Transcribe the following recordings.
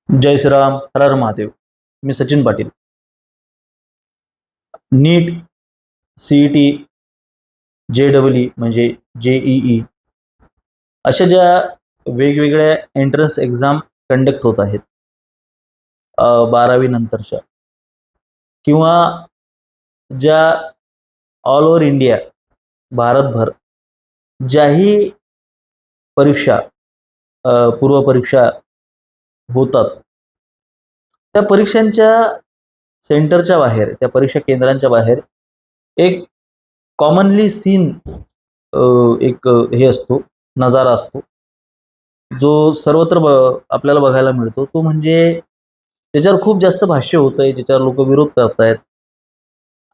जय श्रीराम, हर हर महादेव. मी सचिन पाटील. नीट, CET, JEE म्हणजे JEE अशा ज्या वेगवेगळ्या एंट्रन्स एक्झाम कंडक्ट होत आहेत 12वी नंतरच्या, किंवा ज्या ऑल ओव्हर इंडिया, भारतभर ज्याही परीक्षा, पूर्वपरीक्षा होतात, त्या परीक्षांच्या सेंटरच्या बाहेर, त्या परीक्षा केंद्रांच्या बाहेर एक कॉमनली सीन, एक हे असतो, नजारा असतो, जो सर्वत्र आपल्याला बघायला मिळतो. तो म्हणजे त्याच्यावर खूप जास्त भाष्य होतंय, ज्याच्यावर लोक विरोध करतायत.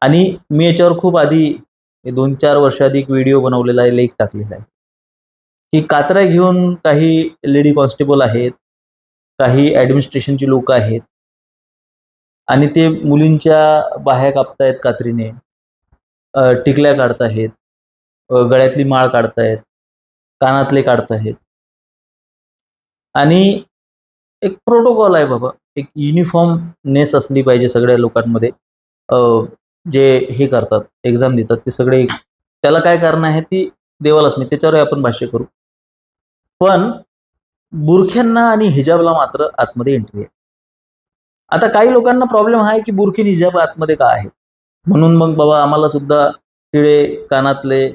आणि मी याच्यावर खूप आधी 2-4 वर्षाआधी एक व्हिडिओ बनवलेला आहे, लेख टाकलेला आहे, की कात्र्या घेऊन काही लेडी कॉन्स्टेबल आहेत, काही ॲडमिनिस्ट्रेशनची लोक आहेत, आणि ते मुलींच्या बाह्या कापतायत कात्रीने, टिकल्या काढतायत, गळ्यातली माळ काढतायत, कानातले काढतायत. आणि एक प्रोटोकॉल आहे बाबा, एक युनिफॉर्मनेस असली पाहिजे सगळ्या लोकांमध्ये. जे हे करतात, एक्झाम देतात, ते सगळे. त्याला काय कारण आहे ती देवालाच मी, त्याच्यावर आपण भाष्य करू. पण बुरख्यांना आणि हिजाबला मात्र आतमध्ये एंट्री आहे. आता काही लोकांना प्रॉब्लेम हा आहे की बुरखी आणि हिजाब आतमध्ये का आहे, म्हणून मग बाबा आम्हाला सुद्धा टिळे कानातले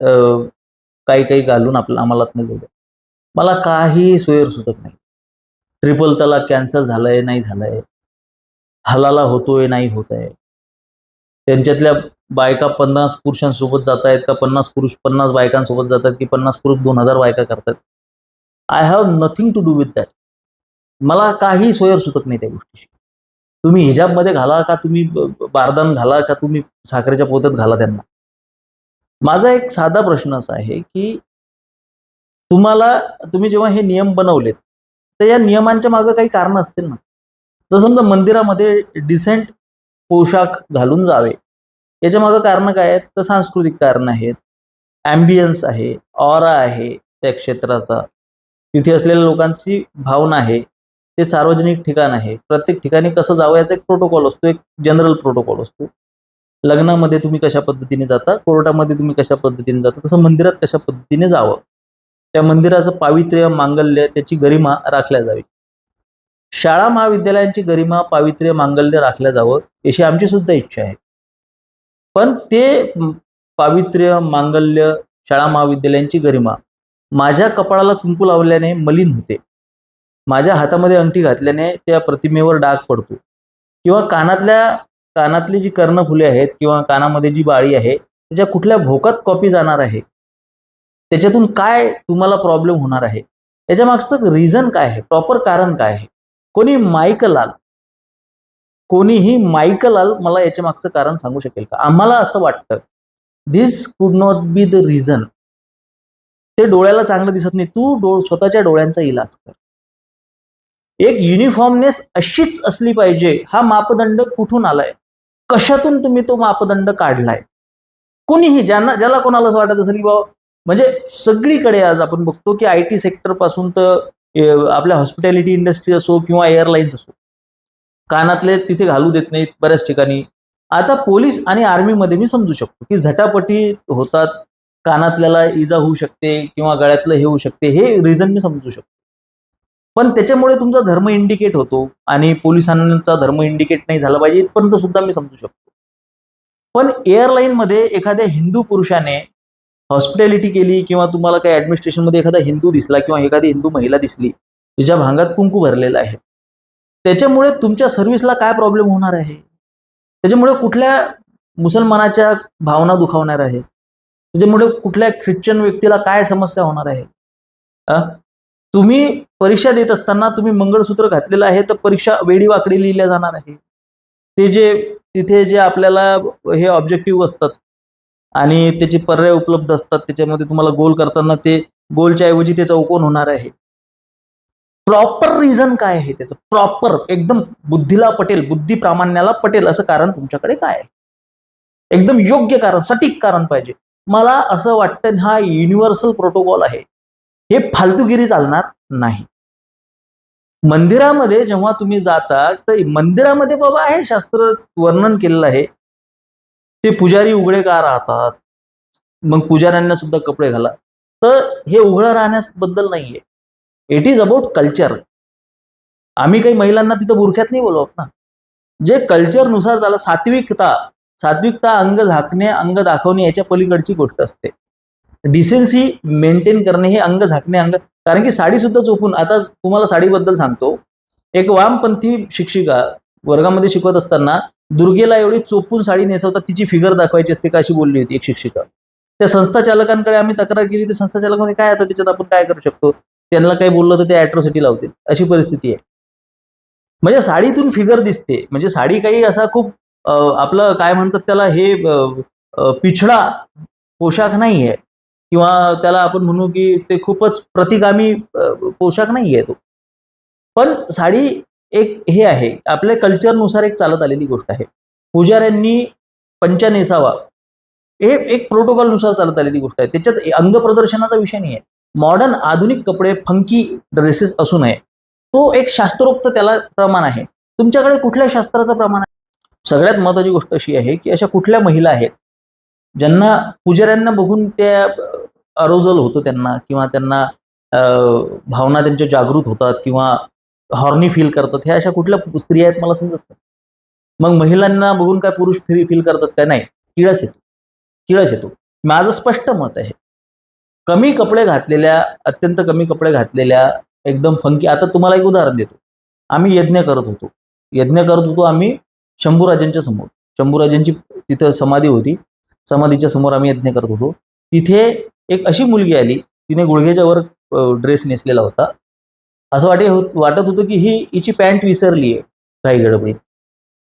काही काही घालून आम्हाला आतमध्ये जाऊ द्या. मला काही सोयर सुचत नाही. ट्रिपल तलाक कॅन्सल झालंय, नाही झालंय, हलाला होतोय, नाही होत आहे. त्यांच्यातल्या बायका 50 पुरुषांसोबत जात आहेत का 50 पुरुष 50 बायकांसोबत जातात, की 50 पुरुष 2000 बायका करतात. I have nothing to do with that. मला काही सोयर सुचत नाही त्या गोष्टीशी. तुम्ही हिजाबमध्ये घाला का, तुम्ही बारदान घाला का, तुम्ही साखरेच्या पोत्यात घाला त्यांना. माझा एक साधा प्रश्न असा आहे की तुम्ही जेव्हा हे नियम बनवलेत, तर या नियमांच्या मागे काही कारण असतील ना. तर समजा मंदिरामध्ये डिसेंट पोशाख घालून जावे, याच्या मागे कारण काय आहेत, तर सांस्कृतिक कारण आहेत, ॲम्बियन्स आहे, ऑरा आहे त्या क्षेत्राचा, तिथे असलेल्या लोकांची भावना आहे, ते सार्वजनिक ठिकाण आहे, प्रत्येक ठिकाणी कसं जावं याचा एक प्रोटोकॉल असतो, एक जनरल प्रोटोकॉल असतो. लग्नामध्ये तुम्ही कशा पद्धतीने जाता, कोर्टामध्ये तुम्ही कशा पद्धतीने जाता, तसं मंदिरात कशा पद्धतीने जावं, त्या मंदिराचं पावित्र्य, मांगल्य, त्याची गरिमा राखल्या जावी. शाळा महाविद्यालयांची गरिमा, पावित्र्य, मांगल्य राखल्या जावं, अशी आमची सुद्धा इच्छा आहे. पण ते पावित्र्य, मांगल्य, शाळा महाविद्यालयांची गरिमा माझ्या कपाळाला कुंकू लावल्याने मलिन होते, माझ्या हातामध्ये अंगठी घातल्याने त्या प्रतिमेवर डाग पडतो, किंवा कानातली जी कर्णफुले आहेत किंवा कानामध्ये जी बाळी आहे त्याच्या कुठल्या भोकात कॉपी जाणार आहे, त्याच्यातून काय तुम्हाला प्रॉब्लेम होणार आहे, याच्या मागचं रिझन काय आहे, प्रॉपर कारण काय आहे. कोणीही माईकलाल मला याच्या मागचं कारण सांगू शकेल का. आम्हाला असं वाटतं दिस कुड नॉट बी द रिझन. ते डोळ्याला चांगलं दिसत नाही, तू स्वतःच्या डोळ्यांचा इलाज कर. एक युनिफॉर्मनेस अशीच असली पाहिजे, हा मापदंड कुठून आलाय, कशातून तुम्ही तो मापदंड काढलाय. कोणीही ज्याला कोणाला असं वाटत असेल की बाबा, म्हणजे सगळीकडे आज आपण बघतो की IT सेक्टर पासून तर आपल्या हॉस्पिटॅलिटी इंडस्ट्री असो किंवा एअरलाईन्स असो, कानातले तिथे घालू देत नाहीत बऱ्याच ठिकाणी. आता पोलीस आणि आर्मीमध्ये मी समजू शकतो की झटापटी होतात, कानातल्याला इजा होऊ शकते किंवा गळ्यातलं हे होऊ शकते, हे रिझन मी समजू शकतो. पण त्याच्यामुळे तुमचा धर्म इंडिकेट होतो आणि पोलिसांचा धर्म इंडिकेट नाही झाला पाहिजे, इथपर्यंत सुद्धा मी समजू शकतो. पण एअरलाईनमध्ये एखाद्या हिंदू पुरुषाने हॉस्पिटॅलिटी केली, किंवा तुम्हाला काही ॲडमिनिस्ट्रेशनमध्ये एखादा हिंदू दिसला किंवा एखादी हिंदू महिला दिसली तिच्या भांगात कुंकू भरलेला आहे, त्याच्यामुळे तुमच्या सर्व्हिसला काय प्रॉब्लेम होणार आहे, त्याच्यामुळे कुठल्या मुसलमानाच्या भावना दुखावणार आहे, त्याच्यामुळे कुठल्या ख्रिश्चन व्यक्तीला काय समस्या होणार आहे. तुम्ही परीक्षा देत असताना तुम्ही मंगळसूत्र घातलेलं आहे, तर परीक्षा वेडीवाकडी लिहिल्या जाणार आहे. तिथे जे आपल्याला हे ऑब्जेक्टिव्ह असतात आणि त्याचे पर्याय उपलब्ध असतात, त्याच्यामध्ये तुम्हाला गोल करताना ते गोलच्या ऐवजी ते चौकोन होणार आहे. प्रॉपर रिझन काय आहे त्याचं, प्रॉपर एकदम बुद्धीला पटेल, बुद्धी प्रामाण्याला पटेल असं कारण तुमच्याकडे काय आहे, एकदम योग्य कारण, सटीक कारण पाहिजे. मला असं वाटतं हा युनिव्हर्सल प्रोटोकॉल आहे, हे फालतूगिरी चालणार नाही. मंदिरामध्ये जेव्हा तुम्ही जाता तर मंदिरामध्ये बाबा आहे शास्त्र वर्णन केलेलं आहे. ते पुजारी उघडे का राहतात? मग पुजाऱ्यांना सुद्धा कपडे घाला. तर हे उघडं राहण्याबद्दल नाहीये. It is about culture. आम्ही काही महिलांना तिथं बुरख्यात नाही बोलवत ना. जे कल्चरनुसार झालं सात्विकता. सात्विकता अंग झाकणे, अंग दाखवणे याच्या पलीकडची गोष्ट असते. डिसेन्सी मेंटेन करणे हे अंग झाकणे, अंग कारण की साडी सुद्धा चोपून आता तुम्हाला साडीबद्दल सांगतो. एक वामपंथी शिक्षिका वर्गामध्ये शिकवत असताना दुर्गेला एवढी चोपून साडी नेसवतात तिची फिगर दाखवायची असते का अशी बोलली होती एक शिक्षिका. त्या संस्था चालकांकडे आम्ही तक्रार केली. ते संस्था चालक मध्ये काय आता त्याच्यात आपण काय करू शकतो? त्यांना काही बोललं तर ते ॲट्रॉसिटी लावतील अशी परिस्थिती आहे. म्हणजे साडीतून फिगर दिसते. म्हणजे साडी काही असा खूप आपलं काय म्हणतात त्याला हे पिछडा पोशाख नाहीये किंवा त्याला आपण म्हणू की ते खूपच प्रतिगामी पोशाख नाहीये तो. पण साडी एक हे आहे, आपल्या कल्चरनुसार एक चालत आलेली गोष्ट आहे. पुजाऱ्यांनी पंचा नेसावा. हे एक प्रोटोकॉलनुसार चालत आलेली गोष्ट आहे. त्याच्यात अंग प्रदर्शनाचा विषय नाहीये. मॉडर्न आधुनिक कपडे, फंकी ड्रेसेस असू नये. तो एक शास्त्रोक्त त्याला प्रमाण आहे. तुमच्याकडे कुठल्या शास्त्राचं प्रमाण आहे? सगळ्यात महत्त्वाची गोष्ट अशी आहे, की अशा कुठल्या महिला आहेत, ज्यांना पुजाऱ्यांना बघून त्या अरोजल होतं त्यांना किंवा त्यांना भावना त्यांच्या जागृत होतात किंवा हॉर्नी फील करतात. ह्या अशा कुठल्या स्त्रिया आहेत मला समजत नाही. मग महिलांना बघून काय पुरुष फील करतात काय? नाही. किळस येतो. किळस येतो. माझं स्पष्ट मत आहे. कमी कपडे घातलेल्या, अत्यंत कमी कपडे घातलेल्या, एकदम फंकी आता तुम्हाला एक उदाहरण देतो. आम्ही यज्ञ करत होतो. यज्ञ करत होतो आम्ही शंभूराजांच्या समोर. शंभूराजांची तिथं समाधी होती. समाधीच्या समोर आम्ही यज्ञ करत होतो. तिथे एक अशी मुलगी आली, तिने गुडघ्याच्या वर ड्रेस नेसलेला होता. असं वाटत होतं की हिची पॅन्ट विसरली आहे काही गडबडीत.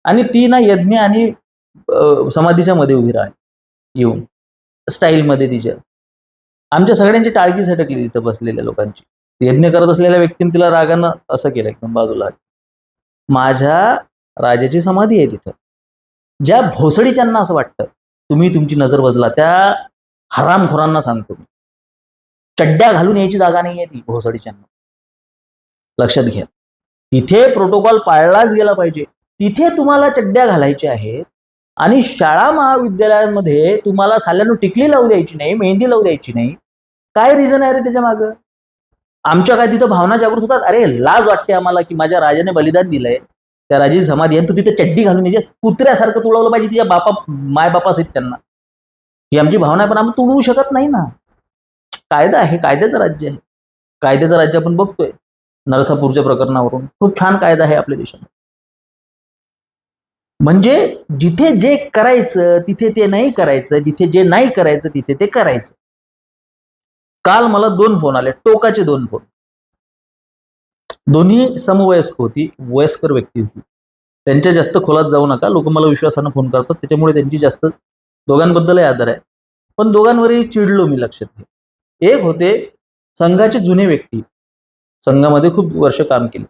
आणि ती ना यज्ञ आणि समाधीच्या मध्ये उभी राहिली येऊन स्टाईलमध्ये तिच्या. आमच्या सगळ्यांची टाळकी सटकली तिथं बसलेल्या लोकांची. यज्ञ करत असलेल्या व्यक्तीने तिला रागानं असं केलं एकदम बाजूला. माझ्या राजाची समाधी आहे तिथं. ज्या भोसडीच्यांना असं वाटतं तुम्ही तुमची नजर बदला, त्या हरामखोरांना सांगतो मी, चड्ड्या घालून यायची जागा नाहीये ती भोसडीच्यांना. लक्षात घ्या. तिथे प्रोटोकॉल पाळलाच गेला पाहिजे. तिथे तुम्हाला चड्ड्या घालायच्या आहेत आणि शाळा महाविद्यालयांमध्ये तुम्हाला साल्यांना टिकली लावू द्यायची नाही, मेहंदी लावू द्यायची नाही. काय रिझन आहे रे त्याच्या मागं? आमच्या काय तिथं भावना जागृत होतात? अरे लाज वाटते आम्हाला की माझ्या राजाने बलिदान दिलंय, त्या राजाची समाधी आहे, तू तिथे चड्डी घालून यायची कुत्र्यासारखं तुडवलं पाहिजे तिच्या मायबापासहित त्यांना. ही आमची भावना आहे, पण आम्ही तुडवू शकत नाही ना. कायदा आहे, कायद्याचं राज्य आहे. कायद्याचं राज्य आपण बघतोय नरसापूरच्या प्रकरणावरून. खूप छान कायदा आहे आपल्या देशात. म्हणजे जिथे जे करायचं तिथे ते नाही करायचं, जिथे जे नाही करायचं तिथे ते करायचं. काल मला 2 फोन आले, टोकाचे 2 फोन. दोन्ही समवयस्क होती, वयस्कर व्यक्ती होती. त्यांच्या जास्त खोलात जाऊ नका. लोक मला विश्वासानं फोन करतात, त्याच्यामुळे त्यांची जास्त दोघांबद्दलही आदर आहे. पण दोघांवरही चिडलो मी, लक्षात घ्या. एक होते संघाचे जुने व्यक्ती, संघामध्ये खूप वर्ष काम केले.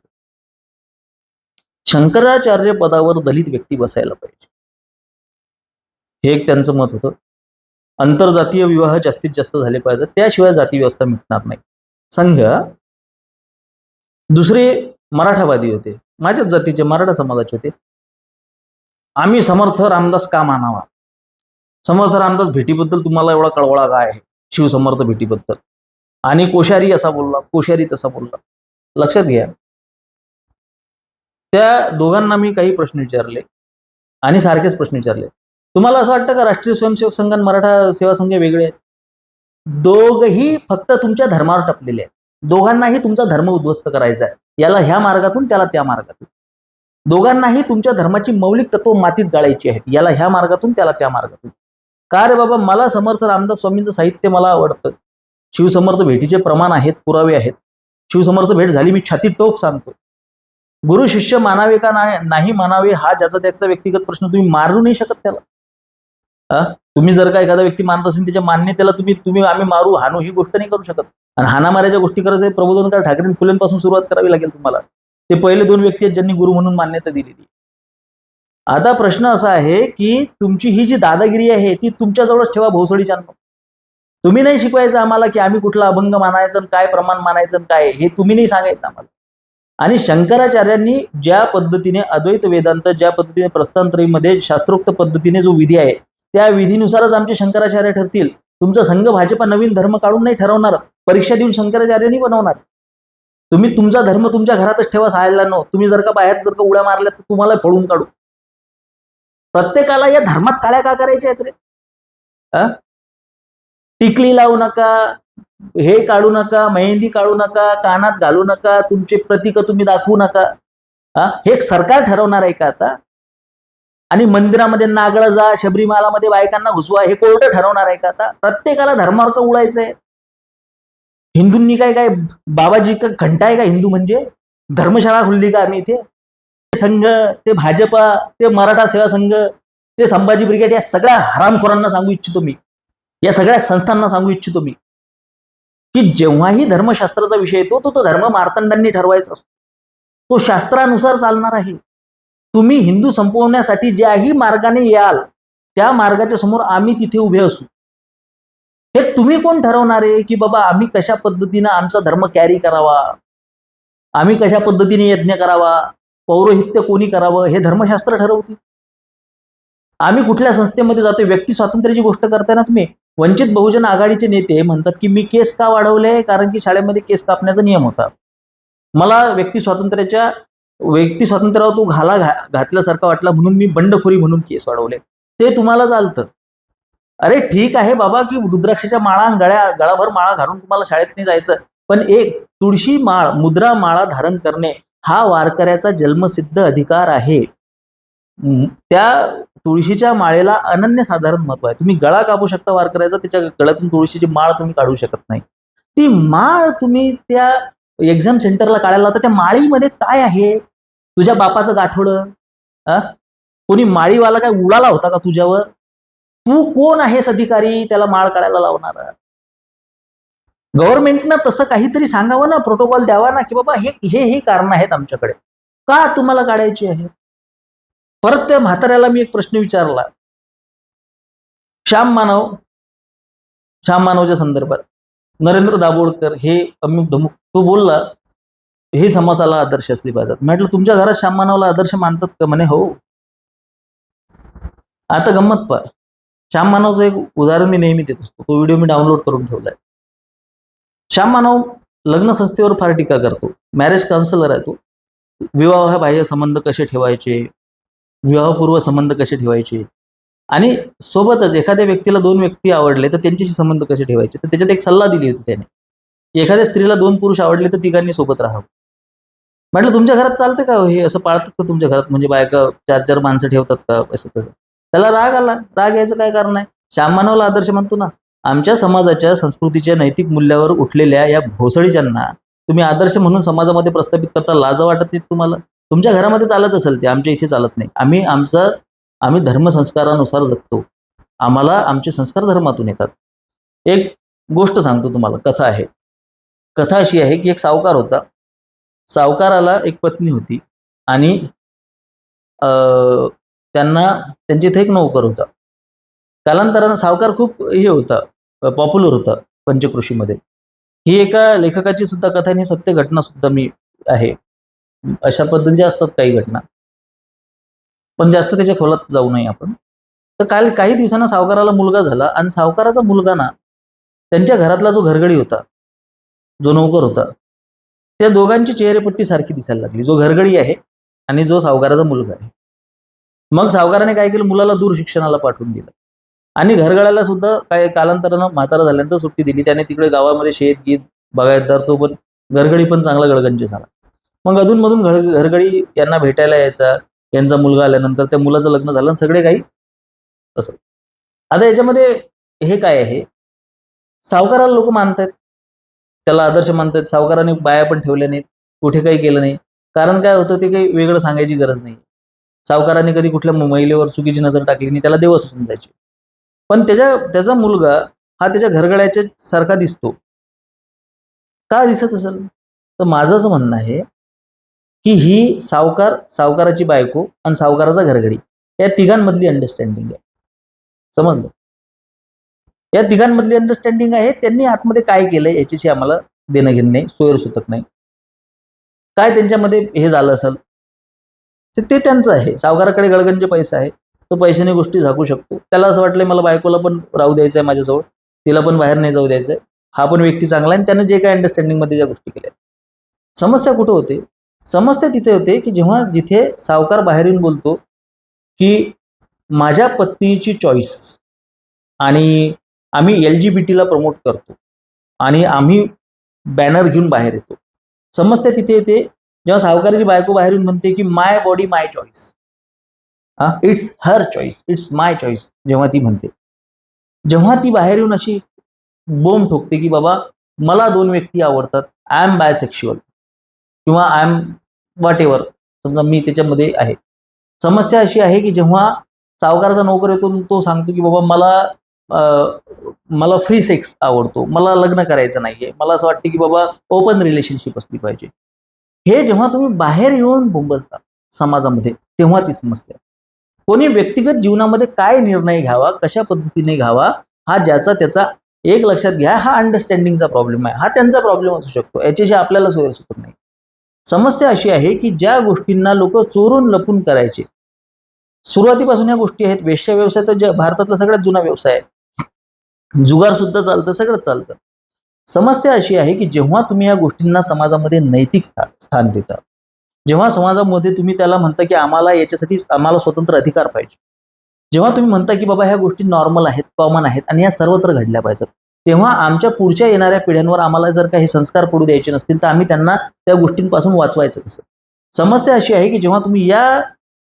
शंकराचार्य पदावर दलित व्यक्ती बसायला पाहिजे, हे एक त्यांचं मत होतं. आंतरजातीय विवाह जास्तीत जास्त झाले पाहिजे, त्याशिवाय जाती व्यवस्था मिटणार नाही. संघ. दुसरे मराठावादी होते, माझ्याच जातीचे, मराठा समाजाचे होते. आम्ही समर्थ रामदास का मानावा? समर्थ रामदास भेटीबद्दल तुम्हाला एवढा कळवळा काय आहे शिवसमर्थ भेटीबद्दल? आणि कोश्यारी असा बोलला, कोश्यारी तसा बोलला. लक्षात घ्या. त्या दोघांना मी काही प्रश्न विचारले आणि सारखेच प्रश्न विचारले. तुम्हाला असं वाटतं का राष्ट्रीय स्वयंसेवक संघ आणि मराठा सेवा संघ वेगळे आहेत? दोघही फक्त तुमच्या धर्मावर टपलेले आहेत. दोघांनाही तुमचा धर्म उद्ध्वस्त करायचा आहे, याला ह्या मार्गातून त्याला त्या मार्गातून. दोघांनाही तुमच्या धर्माची मौलिक तत्व मातीत गाळायची आहेत, याला ह्या मार्गातून त्याला त्या मार्गातून. का रे बाबा, मला समर्थ रामदास स्वामींचं साहित्य मला आवडतं. शिवसमर्थ भेटीचे प्रमाण आहेत, पुरावे आहेत. शिवसमर्थ भेट झाली, मी छाती टोक सांगतो. गुरु शिष्य मानावे का नाही मानावे हा ज्याचा त्याचा व्यक्तिगत प्रश्न, तुम्ही मारू नाही शकत त्याला. तुम्ही जर का एखादा व्यक्ती मानत असेल त्याच्या मान्यतेला तुम्ही आम्ही मारू हानू ही गोष्ट नाही करू शकत. आणि हाणामाऱ्याच्या गोष्टी करायचं प्रबोधनकार ठाकरे फुलेंपासून सुरुवात करावी लागेल तुम्हाला. ते पहिले 2 व्यक्ती आहेत ज्यांनी गुरु म्हणून मान्यता दिलेली. आता प्रश्न असा आहे की तुमची ही जी दादागिरी आहे ती तुमच्याजवळच ठेवा भोसडीच्या. तुम्ही नाही शिकवायचं आम्हाला की आम्ही कुठला अभंग मानायचं, काय प्रमाण मानायचं, काय हे तुम्ही नाही सांगायचं आम्हाला. आणि शंकराचार्यांनी ज्या पद्धतीने अद्वैत वेदांत, ज्या पद्धतीने प्रस्थानत्रयीमध्ये शास्त्रोक्त पद्धतीने जो विधी आहे, त्या विधीनुसारच आमचे शंकराचार्य ठरतील. तुमचा संघ भाजपा नवीन धर्म काढून नाही ठरवणार, परीक्षा देऊन शंकराचार्यांनी बनवणार. तुम्ही तुमचा धर्म तुमच्या घरातच ठेवा सायलांनो. तुम्ही जर का बाहेर जर का उड्या मारल्या तर तुम्हाला फोडून काढू. प्रत्येकाला या धर्मात काळ्या का करायच्या आहेत रे? टिकली लावू नका, हे काढू नका, मेहंदी काढू नका, कानात घालू नका, तुमचे प्रतीक तुम्ही दाखवू नका. हे सरकार ठरवणार आहे का आता? आणि मंदिरामध्ये नागळं जा, शबरीमालामध्ये बायकांना घुसवा, हे कोर्ट ठरवणार आहे का आता? प्रत्येकाला धर्मावर का उडायचंय? हिंदूंनी काय काय बाबाजी का घंटा आहे का हिंदू म्हणजे? धर्मशाळा खुलली का आम्ही इथे? संघ, ते भाजपा, ते मराठा सेवा संघ, ते संभाजी ब्रिगेड, या सगळ्या हरामखोरांना सांगू इच्छितो मी, या सगळ्या संस्थांना सांगू इच्छितो मी, की जेव्हाही धर्मशास्त्राचा विषय येतो तो धर्म मार्तंडांनी ठरवायचा असतो. तो शास्त्रानुसार चालणार आहे. तुम्ही हिंदू संपवण्यासाठी ज्याही मार्गाने याल त्या मार्गाच्या समोर आम्ही तिथे उभे असू. हे तुम्ही कोण ठरवणार आहे की बाबा आम्ही कशा पद्धतीने आमचा धर्म कॅरी करावा, आम्ही कशा पद्धतीने यज्ञ करावा, पौरोहित्य कोणी करावं, हे धर्मशास्त्र ठरवतील. आम्ही कुठल्या संस्थेमध्ये जातोय? व्यक्ती स्वातंत्र्याची गोष्ट करताय ना तुम्ही. वंचित बहुजन आघाडीचे नेते म्हणतात की मी केस का वाढवले, कारण की शाळेमध्ये केस कापण्याचा नियम होता. मला व्यक्ती स्वातंत्र्यावर तो घातल्यासारखा वाटला म्हणून मी बंडखोरी म्हणून केस वाढवले. ते तुम्हाला चालतं. अरे ठीक आहे बाबा की रुद्राक्षाच्या माळा, गळाभर माळा घालून तुम्हाला शाळेत नाही जायचं, पण एक तुळशी माळ, मुद्रा माळा धारण करणे हा वारकऱ्याचा जन्मसिद्ध अधिकार आहे. त्या तुळशीच्या माळेला अनन्यसाधारण महत्व आहे. तुम्ही गळा कापू शकता वारकऱ्याचा, त्याच्या गळ्यातून तुळशीची माळ तुम्ही काढू शकत नाही. ती माळ तुम्ही त्या एक्झाम सेंटरला काढायला लावता. त्या माळीमध्ये काय आहे? तुझ्या बापाचं गाठोडं? कोणी माळीवाला काय उडाला होता का तुझ्यावर? तू कोण आहेस अधिकारी त्याला माळ काढायला लावणार? गव्हर्नमेंटनं तसं काहीतरी सांगावं ना, प्रोटोकॉल द्यावा ना, की बाबा हे कारण आहेत आमच्याकडे, का तुम्हाला काढायची आहे? परत त्या म्हाताऱ्याला मी एक प्रश्न विचारला श्याम मानवच्या संदर्भात. नरेंद्र दाभोळकर हे अमुक धमुक, तो बोलला हे समाजाला आदर्श असले पाहिजेत. म्हटलं तुमच्या घरात श्याम मानवला आदर्श मानतात का? म्हणे हो. आता गंमत पहा, श्याम मानवचं एक उदाहरण मी नेहमी देत असतो. तो व्हिडिओ मी डाउनलोड करून ठेवलाय. श्याम मानव लग्न संस्थेवर फार टीका करतो. मॅरेज काउन्सिलर आहे तो. विवाहबाह्य संबंध कसे ठेवायचे, विवाहपूर्व संबंध कसे ठेवायचे, आणि सोबतच एखाद्या व्यक्तीला 2 व्यक्ती आवडले तर त्यांच्याशी संबंध कसे ठेवायचे, तर त्याच्यात एक सल्ला दिली होती त्याने. एखाद्या स्त्रीला 2 पुरुष आवडले तर तिघांनी सोबत राहावं. म्हटलं तुमच्या घरात चालतं का हे? असं पाळतात का तुमच्या घरात? म्हणजे बायका 4-4 माणसं ठेवतात का? असं तसं. त्याला राग आला. राग यायचं काय कारण आहे? श्याम मानवला आदर्श म्हणतो ना. आमच्या समाजाच्या संस्कृतीच्या नैतिक मूल्यावर उठलेल्या या भोसडीच्यांना तुम्ही आदर्श म्हणून समाजामध्ये प्रस्थापित करता, लाज वाटत नाही तुम्हाला? तुमच्या घरामध्ये चालत असेल ते, आमच्या इथे चालत नाही. आम्ही धर्मसंस्कारानुसार जगतो. आम्हाला आमचे संस्कार धर्मातून येतात. एक गोष्ट सांगतो तुम्हाला, कथा आहे. कथा अशी आहे की एक सावकार होता. सावकाराला एक पत्नी होती आणि त्यांच्या इथे एक नोकर होता. कालांतरानं सावकार खूप हे होता, पॉप्युलर होता पंचकृषीमध्ये. ही एका लेखकाची सुद्धा कथा आणि सत्य घटना सुद्धा मी आहे. अशा पद्धतीच्या असतात काही घटना, पण जास्त त्याच्या खोलात जाऊ नये आपण. तर काल काही दिवसांना सावकाराला मुलगा झाला आणि सावकाराचा मुलगा ना, त्यांच्या घरातला जो घरगडी होता, जो नोकर होता, त्या दोघांची चेहरेपट्टी सारखी दिसायला लागली. जो घरगडी आहे आणि जो सावकाराचा मुलगा आहे. मग सावकाराने काय केलं, मुलाला दूर शिक्षणाला पाठवून दिलं आणि घरगड्याला सुद्धा काय कालांतरानं म्हातारा झाल्यानंतर सुट्टी दिली. त्याने तिकडे गावामध्ये शेत गीत बागायतदार, तो पण घरगडी पण चांगला गळगंज झाला. मग अधूनमधून घरगडी यांना भेटायला यायचा. यांचा मुलगा आल्यानंतर त्या मुलाचं लग्न झालं, सगळे काही असं. आता याच्यामध्ये हे काय आहे, सावकाराला लोक मानतात, त्याला आदर्श मानतात. सावकाराने बाया पण ठेवल्या नाहीत, कुठे काही केलं नाही. कारण काय होतं ते काही वेगळं सांगायची गरज नाही. सावकाराने कधी कुठल्या महिलेवर चुकीची नजर टाकली नाही, त्याला देवच समजायची. पण त्याचा मुलगा हा त्याच्या घरगड्याच्या सारखा दिसतो. का दिसत असेल? तर माझं असं म्हणणं आहे की ही सावकाराची बायको आणि सावकाराचा घरगडी या तिघांमधली अंडरस्टँडिंग आहे. समजलं? या तिघांमधली अंडरस्टँडिंग आहे. त्यांनी आतमध्ये काय केलंय याच्याशी आम्हाला देणं घेणं नाही, सोयरसुतक नाही. काय त्यांच्यामध्ये हे झालं असेल ते त्यांचं आहे. सावकाराकडे गळगंज पैसा आहे, तो पैशाने गोष्टी झाकू शकतो. त्याला असं वाटलंय मला बायकोला पण राहू द्यायचं आहे माझ्याजवळ, तिला पण बाहेर नाही जाऊ द्यायचं आहे. हा पण व्यक्ती चांगला आहे आणि त्यानं जे काही अंडरस्टँडिंगमध्ये ज्या गोष्टी केल्या. समस्या कुठे होते? समस्या तिथे होते की जेव्हा जिथे सावकार बाहेर येऊन बोलतो की माझ्या पत्नीची चॉईस आणि आम्ही LGBTला प्रमोट करतो आणि आम्ही बॅनर घेऊन बाहेर येतो. समस्या तिथे येते जेव्हा सावकाराची बायको बाहेर येऊन म्हणते की my body my choice. It's her choice, it's my choice जेव्हा ती म्हणते. जेव्हा ती बाहेर येऊन अशी बोंब ठोकते की बाबा मला 2 व्यक्ती आवडतात, आय एम बायसेक्शुअल किंवा आय एम व्हॉट एव्हर, समजा मी त्याच्यामध्ये आहे. समस्या अशी आहे की जेव्हा सावकाराचा नोकर येतो तो सांगतो की बाबा मला फ्री सेक्स आवडतो, मला लग्न करायचं नाहीये, मला असं वाटतं की बाबा ओपन रिलेशनशिप असली पाहिजे. हे जेव्हा तुम्ही बाहेर येऊन बोंबलता समाजामध्ये तेव्हा ती समस्या. कोणी व्यक्तिगत जीवनामध्ये काय निर्णय घ्यावा, कशा पद्धतीने घ्यावा, हा ज्याचा त्याचा एक लक्षात घ्या, हा अंडरस्टँडिंगचा प्रॉब्लेम आहे. हा त्यांचा प्रॉब्लेम असू शकतो. याच्याशी आपल्याला सोय सुचत नाही. समस्या अशी आहे की ज्या गोष्टींना लोक चोरून लपून करायचे, सुरुवातीपासून या गोष्टी आहेत. वेश्या व्यवसाय तर भारतातला सगळ्यात जुना व्यवसाय आहे. जुगार सुद्धा चालतं, सगळंच चालतं. समस्या अशी आहे की जेव्हा तुम्ही या गोष्टींना समाजामध्ये नैतिक स्थान देता, जेव्हा समाजामध्ये तुम्ही त्याला म्हणता की आम्हाला स्वतंत्र अधिकार पाहिजे, जेव्हा तुम्ही म्हणता की बाबा ह्या गोष्टी नॉर्मल आहेत, कॉमन आहेत आणि ह्या सर्वत्र घडल्या पाहिजेत, तेव्हा आमच्या पुढच्या येणाऱ्या पिढ्यांवर आम्हाला जर काही संस्कार पडू द्यायचे नसतील तर आम्ही त्यांना त्या गोष्टींपासून वाचवायचं कसं? समस्या अशी आहे की जेव्हा तुम्ही या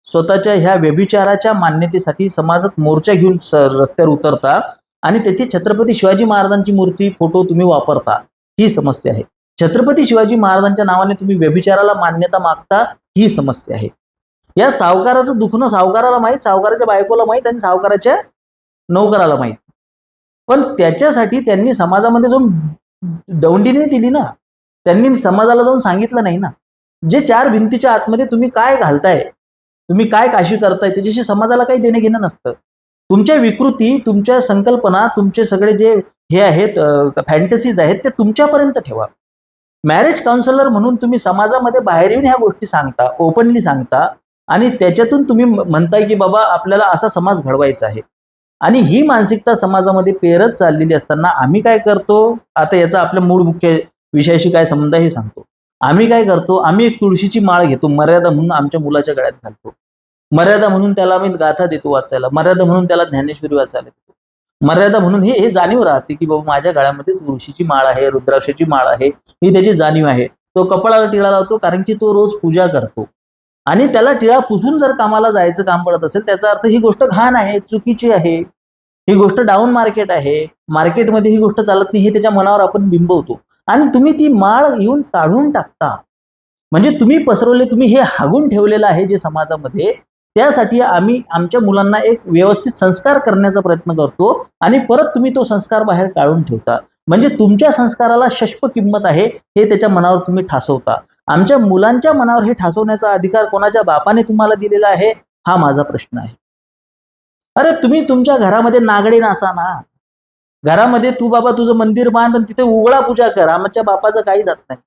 स्वतःच्या ह्या व्यभिचाराच्या मान्यतेसाठी समाजात मोर्चा घेऊन रस्त्यावर उतरता आणि तेथे छत्रपती शिवाजी महाराजांची मूर्ती, फोटो तुम्ही वापरता, ही समस्या आहे. छत्रपती शिवाजी महाराजांच्या नावाने तुम्ही व्यभिचाराला मान्यता मागता, ही समस्या आहे. या सावकाराचं दुखणं सावकाराला माहीत, सावकाराच्या बायकोला माहीत आणि सावकाराच्या नोकराला माहीत. पण त्याच्यासाठी त्यांनी समाजामध्ये जाऊन दौंडी नाही दिली ना, त्यांनी समाजाला जाऊन सांगितलं नाही ना. जे 4 भिंतीच्या आतमध्ये तुम्ही काय घालताय, तुम्ही काय काशी करताय, त्याच्याशी समाजाला काही देणं घेणं नसतं. तुमच्या विकृती, तुमच्या संकल्पना, तुमचे सगळे जे हे आहेत फॅन्टसीज आहेत ते तुमच्यापर्यंत ठेवा. मॅरेज काउन्सिलर म्हणून तुम्ही समाजामध्ये बाहेर येऊन ह्या गोष्टी सांगता, ओपनली सांगता आणि त्याच्यातून तुम्ही म्हणताय की बाबा आपल्याला असा समाज घडवायचा आहे. आणि ही मानसिकता समाजामध्ये पेरत चाललेली असताना आम्ही काय करतो, आता याचा आपल्या मूळ मुख्य विषयाशी काय संबंध हे सांगतो. आम्ही काय करतो, आम्ही एक तुळशीची माळ घेतो, मर्यादा म्हणून आमच्या मुलाच्या गळ्यात घालतो. मर्यादा म्हणून त्याला आम्ही गाथा देतो वाचायला, मर्यादा म्हणून त्याला ज्ञानेश्वरी वाचायला देतो. मर्यादा म्हणून हे जाणीव राहते की बाबा माझ्या गळ्यामध्ये तुळशीची माळ आहे, रुद्राक्षाची माळ आहे, ही त्याची जाणीव आहे. तो कपाळाला टिळा लावतो कारण की तो रोज पूजा करतो आणि त्याला टिळा पुसून जर कामाला जायचं काम पडत असेल त्याचा अर्थ ही गोष्ट घाण आहे, चुकीची आहे, ही गोष्ट डाऊन मार्केट आहे, मार्केटमध्ये ही गोष्ट चालत नाही, हे त्याच्या मनावर आपण बिंबवतो आणि तुम्ही ती माळ येऊन काढून टाकता. म्हणजे तुम्ही पसरवले, तुम्ही हे हागून ठेवलेलं आहे जे समाजामध्ये, त्यासाठी आम्ही आमच्या मुलांना एक व्यवस्थित संस्कार करण्याचा प्रयत्न करतो आणि परत तुम्ही तो संस्कार बाहेर काढून ठेवता. म्हणजे तुमच्या संस्काराला शश्प किंमत आहे हे त्याच्या मनावर तुम्ही ठासवता. आमच्या मुलांच्या मनावर हे ठासवण्याचा अधिकार कोणाच्या बापाने तुम्हाला दिलेला आहे, हा माझा प्रश्न आहे. अरे तुम्ही तुमच्या घरामध्ये नागडे नाचा ना, घरामध्ये तू बाबा तुझं मंदिर बांध आणि तिथे उघडा पूजा कर, आमच्या बापाचं काही जात नाही.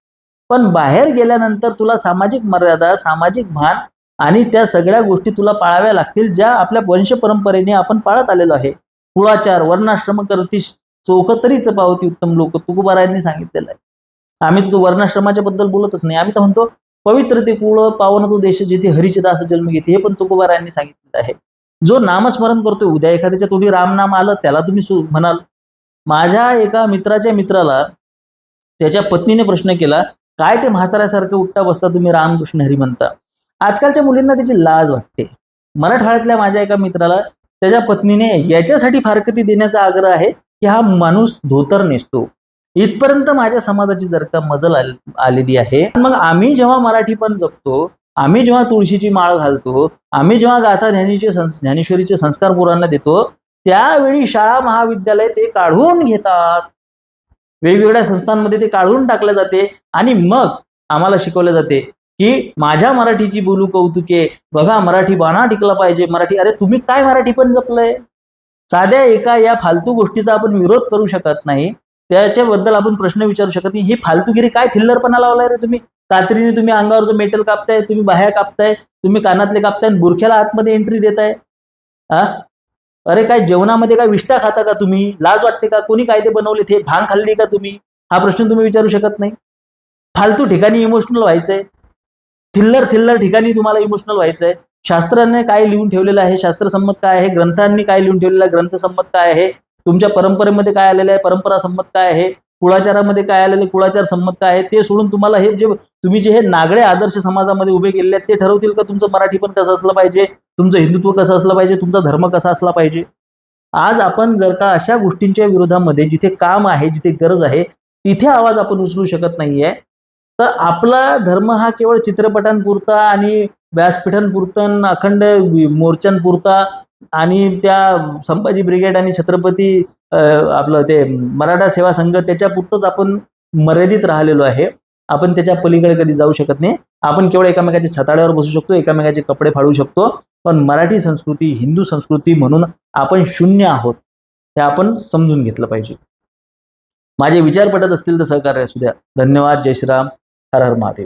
पण बाहेर गेल्यानंतर तुला सामाजिक मर्यादा, सामाजिक भान आणि त्या सगळ्या गोष्टी तुला पाळाव्या लागतील ज्या आपल्या वंश परंपरेने आपण पाळत आलेलो आहे. कुळाचार वर्णाश्रम करतीस चोख तरीच पावती उत्तम लोक, तुकोबारायांनी सांगितलेलं आहे. आम्ही तो वर्णाश्रमाच्या बद्दल बोलतच नाही, आम्ही तर म्हणतो पवित्र ते कुळ पावन तो देश जिथे हरीचे दास जन्म घेते, हे पण तुकोबारायांनी सांगितलेलं आहे. जो नामस्मरण करतोय, उद्या एखाद्याच्या तोंडी रामनाम आलं त्याला तुम्ही म्हणाल. माझ्या एका मित्राच्या मित्राला त्याच्या पत्नीने प्रश्न केला, काय ते म्हाताऱ्यासारखं उठता बसता तुम्ही रामकृष्ण हरी म्हणता? आजकालच्या मुलींना त्याची लाज वाटते. मराठवाड्यातल्या माझ्या एका मित्राला त्याच्या पत्नीने याच्यासाठी फारकती देण्याचा आग्रह आहे की हा माणूस धोतर नेसतो. इथपर्यंत माझ्या समाजाची जर का मजल आलेली आहे. मग आम्ही जेव्हा मराठी पण जपतो, आम्ही जेव्हा तुळशीची माळ घालतो, आम्ही जेव्हा गाथा ज्ञानेश्वरीचे संस्कार पोरांना देतो, त्यावेळी शाळा महाविद्यालय ते काढून घेतात. वेगवेगळ्या संस्थांमध्ये ते काढून टाकले जाते आणि मग आम्हाला शिकवले जाते की माझ्या मराठीची बोलू कौतुके, बघा मराठी बाणा टिकला पाहिजे, मराठी. अरे तुम्ही काय मराठी पण जपलंय? साध्या एका या फालतू गोष्टीचा आपण विरोध करू शकत नाही, त्याच्याबद्दल आपण प्रश्न विचारू शकत नाही. ही फालतूगिरी काय थिल्लरपणा लावलाय रे तुम्ही? कात्रीने तुम्ही अंगावरचं मेटल कापताय, तुम्ही बाह्या कापताय, तुम्ही कानातले कापताय आणि बुरख्याला आतमध्ये एंट्री देताय. हा, अरे काय जेवणामध्ये काय विष्ठा खाता का तुम्ही? लाज वाटते का? कोणी कायदे बनवले? हे भांग खाल्ली का तुम्ही? हा प्रश्न तुम्ही विचारू शकत नाही. फालतू ठिकाणी इमोशनल व्हायचंय, थिल्लर ठिकाणी तुम्हाला इमोशनल व्हायचंय. शास्त्राने काय लिहून ठेवलेलं आहे, शास्त्रसंमत काय आहे, ग्रंथांनी काय लिहून ठेवलेलं आहे, ग्रंथसंमत काय आहे, तुमच्या परंपरेमध्ये काय आलेलं आहे, परंपरा संमत काय आहे, कुळाचारामध्ये काय आलेलं आहे, कुळाचार संमत काय आहे, ते सोडून तुम्हाला हे जे तुम्ही जे हे नागडे आदर्श समाजामध्ये उभे केलेले आहेत ते ठरवतील का तुमचं मराठी पण कसं असलं पाहिजे, तुमचं हिंदुत्व कसं असलं पाहिजे, तुमचा धर्म कसा असला पाहिजे. आज आपण जर का अशा गोष्टींच्या विरोधामध्ये जिथे काम आहे, जिथे गरज आहे, तिथे आवाज आपण उचलू शकत नाहीये, तर आपला धर्म हा केवळ चित्रपटांपुरता आणि व्यासपीठांपुरतं, अखंड मोर्चांपुरता आणि त्या संभाजी ब्रिगेड आणि छत्रपती आपलं ते मराठा सेवा संघ त्याच्यापुरतंच आपण मर्यादित राहिलेलो आहे. आपण त्याच्या पलीकडे कधी जाऊ शकत नाही. आपण केवळ एकामेकाच्या छताड्यावर बसू शकतो, एकामेकाचे कपडे फाडू शकतो, पण मराठी संस्कृती, हिंदू संस्कृती म्हणून आपण शून्य आहोत, हे आपण समजून घेतलं पाहिजे. माझे विचार पटत असतील तर सहकार्य असू द्या. धन्यवाद. जय श्रीराम. हर हर महादेव.